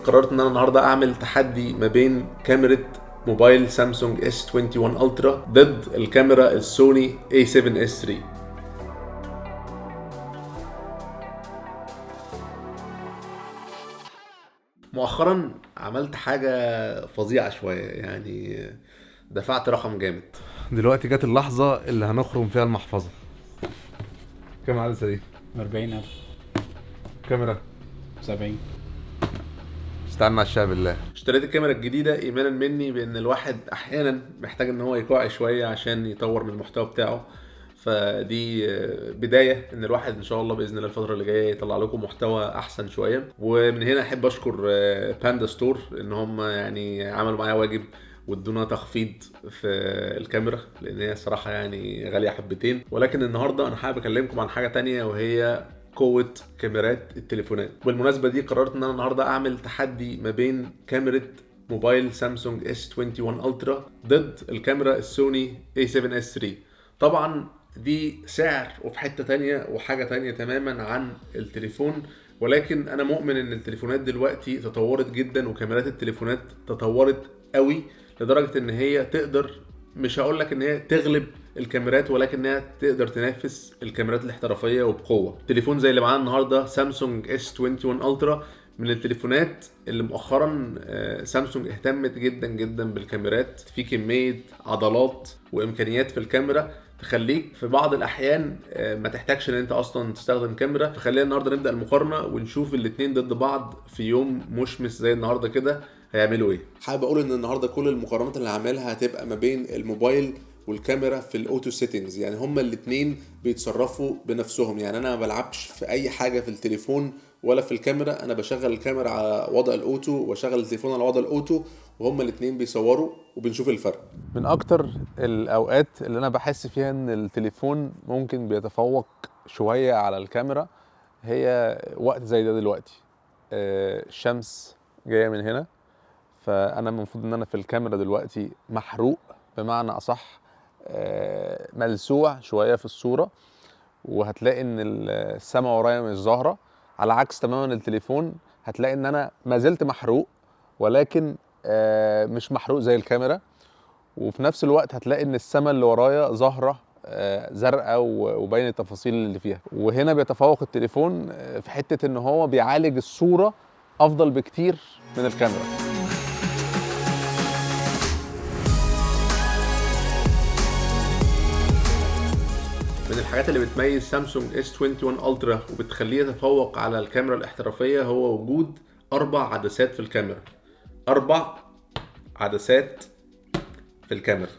قررت ان انا النهارده اعمل تحدي ما بين كاميرا موبايل سامسونج S21 الترا ضد الكاميرا السوني A7S III. مؤخرا عملت حاجة فظيعة شوية، يعني دفعت رقم جامد. دلوقتي جت اللحظة اللي هنخرم فيها المحفظة. كام عدسة دي؟ 40,000. كاميرا 70. استنى على الشاه بالله. اشتريت الكاميرا الجديدة ايمانا مني بان الواحد احيانا محتاج ان هو يقع شوية عشان يطور من المحتوى بتاعه، فدي بداية ان الواحد ان شاء الله باذن الله الفترة اللي جاية يطلع لكم محتوى احسن شوية. ومن هنا احب اشكر باندا ستور ان هم يعني عملوا معايا واجب وادونا تخفيض في الكاميرا، لان هي صراحة يعني غالية حبتين. ولكن النهاردة انا حابب اكلمكم عن حاجة تانية، وهي قوة كاميرات التليفونات. بالمناسبة دي قررت ان انا النهاردة اعمل تحدي ما بين كاميرا موبايل سامسونج S21 الترا ضد الكاميرا السوني A7S III. طبعا دي سعر وفي حتة تانية وحاجة تانية تماما عن التليفون، ولكن انا مؤمن ان التليفونات دلوقتي تطورت جدا وكاميرات التليفونات تطورت قوي لدرجة ان هي تقدر، مش هقول لك ان هي تغلب الكاميرات، ولكن انها تقدر تنافس الكاميرات الاحترافيه وبقوه. تليفون زي اللي معانا النهارده سامسونج S21 الترا من التليفونات اللي مؤخرا سامسونج اهتمت جدا جدا بالكاميرات، في كميه عضلات وامكانيات في الكاميرا تخليك في بعض الاحيان ما تحتاجش ان انت اصلا تستخدم كاميرا. فخلينا النهارده نبدا المقارنه ونشوف الاتنين ضد بعض في يوم مشمس زي النهارده كده هيعملوا ايه. حابب اقول ان النهارده كل المقارنات اللي هعملها هتبقى ما بين الموبايل والكاميرا في الاوتو سيتنجز، يعني هما الاتنين بيتصرفوا بنفسهم. يعني انا ما بلعبش في اي حاجه في التليفون ولا في الكاميرا، انا بشغل الكاميرا على وضع الاوتو واشغل التليفون على وضع الاوتو، وهما الاتنين بيصوروا وبنشوف الفرق. من اكتر الاوقات اللي انا بحس فيها ان التليفون ممكن بيتفوق شوية على الكاميرا هي وقت زي ده دلوقتي. الشمس جاية من هنا، فانا المفروض ان انا في الكاميرا دلوقتي محروق بمعنى اصح، ملسوع شويه في الصوره، وهتلاقي ان السما ورايا مش ظاهره، على عكس تماما التليفون هتلاقي ان انا ما زلت محروق، ولكن مش محروق زي الكاميرا. وفي نفس الوقت هتلاقي ان السما اللي ورايا ظاهره زرقاء وباين التفاصيل اللي فيها. وهنا بيتفوق التليفون في حته ان هو بيعالج الصوره افضل بكتير من الكاميرا. من الحاجات اللي بتميز سامسونج S21 الترا وبتخليه يتفوق على الكاميرا الاحترافيه هو وجود 4 عدسات في الكاميرا. 4 عدسات في الكاميرا.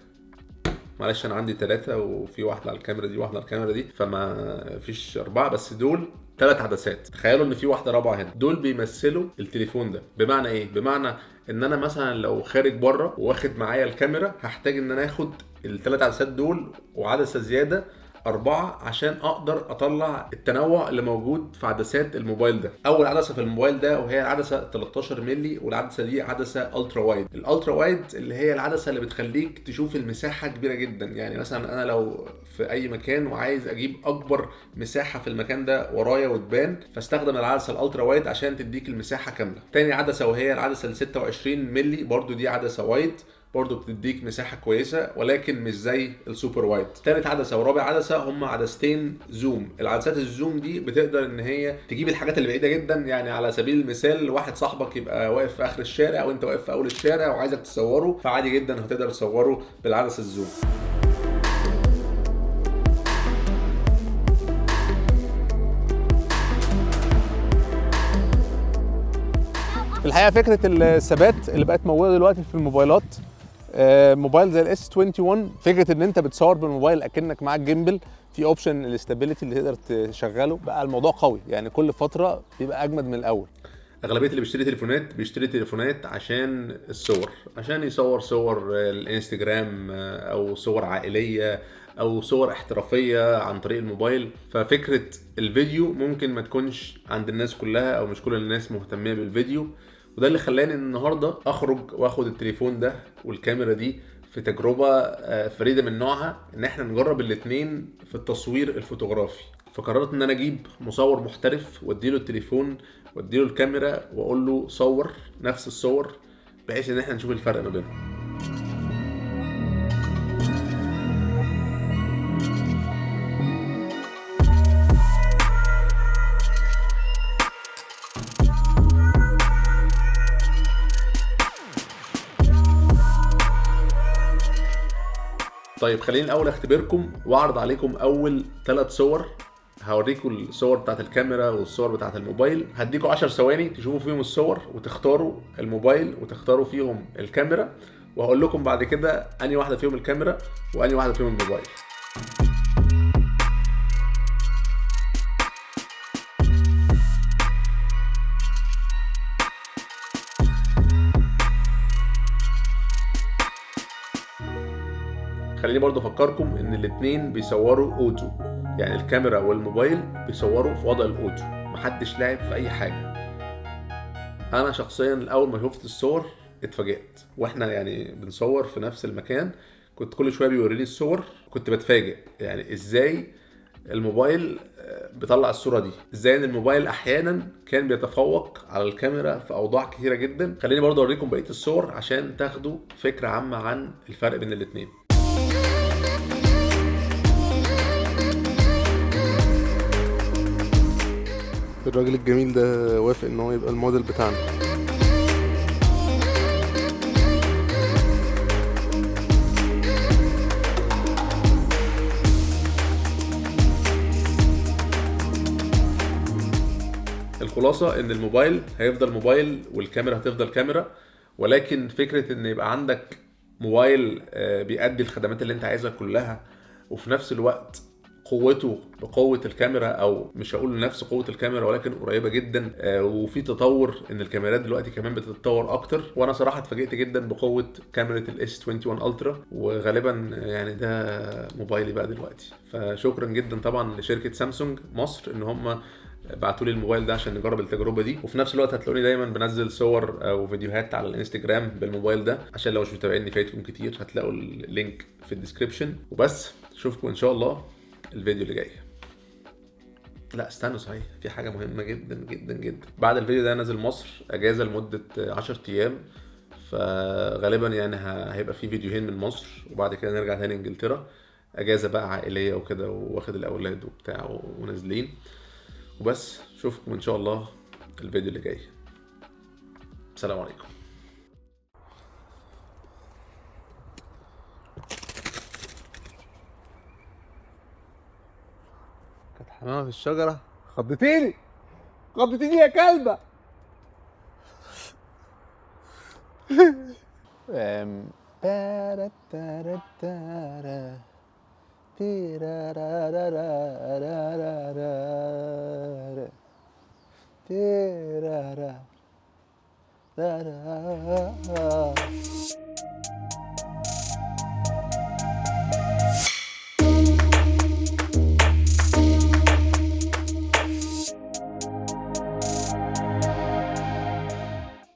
معلش انا عندي 3 وفي واحده على الكاميرا دي واحده على الكاميرا دي، فما فيش 4، بس دول 3 عدسات. تخيلوا ان في واحده رابعه هنا. دول بيمثلوا التليفون ده. بمعنى ايه؟ بمعنى ان انا مثلا لو خارج بره واخد معايا الكاميرا هحتاج ان انا اخد ال3 عدسات دول وعدسه زياده 4 عشان اقدر اطلع التنوع اللي موجود في عدسات الموبايل ده. اول عدسه في الموبايل ده وهي العدسه 13 مللي، والعدسه دي عدسه الترا وايد. الالترا وايد اللي هي العدسه اللي بتخليك تشوف المساحه كبيره جدا. يعني مثلا انا لو في اي مكان وعايز اجيب اكبر مساحه في المكان ده ورايا وتبان، فاستخدم العدسه الالترا وايد عشان تديك المساحه كامله. تاني عدسه وهي العدسه 26 مللي، برضو دي عدسه وايد، برضو بتديك مساحة كويسة ولكن مش زي السوبر وايد. تالت عدسة ورابع عدسة هم عدستين زوم. العدسات الزوم دي بتقدر ان هي تجيب الحاجات اللي بعيدة جدا. يعني على سبيل المثال واحد صاحبك يبقى واقف في اخر الشارع وانت واقف في اول الشارع وعايزك تصوره، فعادي جدا هتقدر تصوره بالعدسة الزوم. في الحقيقه فكره الثبات اللي بقت موجوده دلوقتي في الموبايلات، موبايل زي الاس 21، فكره ان انت بتصور بالموبايل اكنك معاك جيمبل، في اوبشن الاستابيليتي اللي تقدر تشغله، بقى الموضوع قوي. يعني كل فتره بيبقى اجمد من الاول. اغلبيه اللي بيشتري تليفونات عشان الصور، عشان يصور صور الانستجرام او صور عائليه او صور احترافيه عن طريق الموبايل. ففكره الفيديو ممكن ما تكونش عند الناس كلها او مش كل الناس مهتميه بالفيديو، وده اللي خلاني النهارده اخرج واخد التليفون ده والكاميرا دي في تجربه فريده من نوعها، ان احنا نجرب الاتنين في التصوير الفوتوغرافي. فقررت ان انا اجيب مصور محترف واديله التليفون واديله الكاميرا واقول له صور نفس الصور بحيث ان احنا نشوف الفرق ما بينهم. طيب خليني الاول اختبركم واعرض عليكم اول 3 صور. هوريكم الصور بتاعت الكاميرا والصور بتاعت الموبايل، هديكم 10 ثواني تشوفوا فيهم الصور وتختاروا الموبايل وتختاروا فيهم الكاميرا، وهقول لكم بعد كده انهي واحده فيهم الكاميرا وانهي واحده فيهم الموبايل. خليني برضو افكركم ان الاتنين بيصوروا اوتو، يعني الكاميرا والموبايل بيصوروا في وضع الاوتو، محدش لاعب في اي حاجه. انا شخصيا اول ما شفت الصور اتفاجئت، واحنا يعني بنصور في نفس المكان كنت كل شويه بيوريني الصور، كنت بتفاجئ يعني ازاي الموبايل بيطلع الصوره دي، ازاي ان الموبايل احيانا كان بيتفوق على الكاميرا في اوضاع كتيره جدا. خليني برضو اوريكم بقيه الصور عشان تاخدوا فكره عامه عن الفرق بين الاتنين. الراجل الجميل ده وافق ان هو يبقى الموديل بتاعنا. الخلاصة ان الموبايل هيفضل موبايل والكاميرا هتفضل كاميرا، ولكن فكرة ان يبقى عندك موبايل بيأدي الخدمات اللي انت عايزها كلها وفي نفس الوقت قوته بقوة الكاميرا، او مش هقول نفس قوة الكاميرا ولكن قريبة جدا، وفي تطور ان الكاميرات دلوقتي كمان بتتطور اكتر. وانا صراحة اتفاجئت جدا بقوة كاميرا الاس 21 الترا، وغالبا يعني ده موبايلي بقى دلوقتي. فشكرا جدا طبعا لشركة سامسونج مصر ان هم بعتوا لي الموبايل ده عشان نجرب التجربه دي، وفي نفس الوقت هتلاقوني دايما بنزل صور او فيديوهات على الانستجرام بالموبايل ده، عشان لو مش متابعيني فايتكم كتير هتلاقوا اللينك في الديسكريبشن. وبس اشوفكم ان شاء الله الفيديو اللي جاي. لا استنوا، صحيح في حاجه مهمه جدا جدا جدا. بعد الفيديو ده نازل مصر اجازه لمده 10 ايام، فغالبا يعني هيبقى في فيديوهين من مصر وبعد كده نرجع تاني انجلترا، اجازه بقى عائليه وكده، واخد الاولاد وبتاع ونازلين. وبس اشوفكم ان شاء الله الفيديو اللي جاي. السلام عليكم. كانت حمامة في الشجرة، خضتيني يا كلبة. تارا تارا تارا تيرارارارارارارارا تيرارا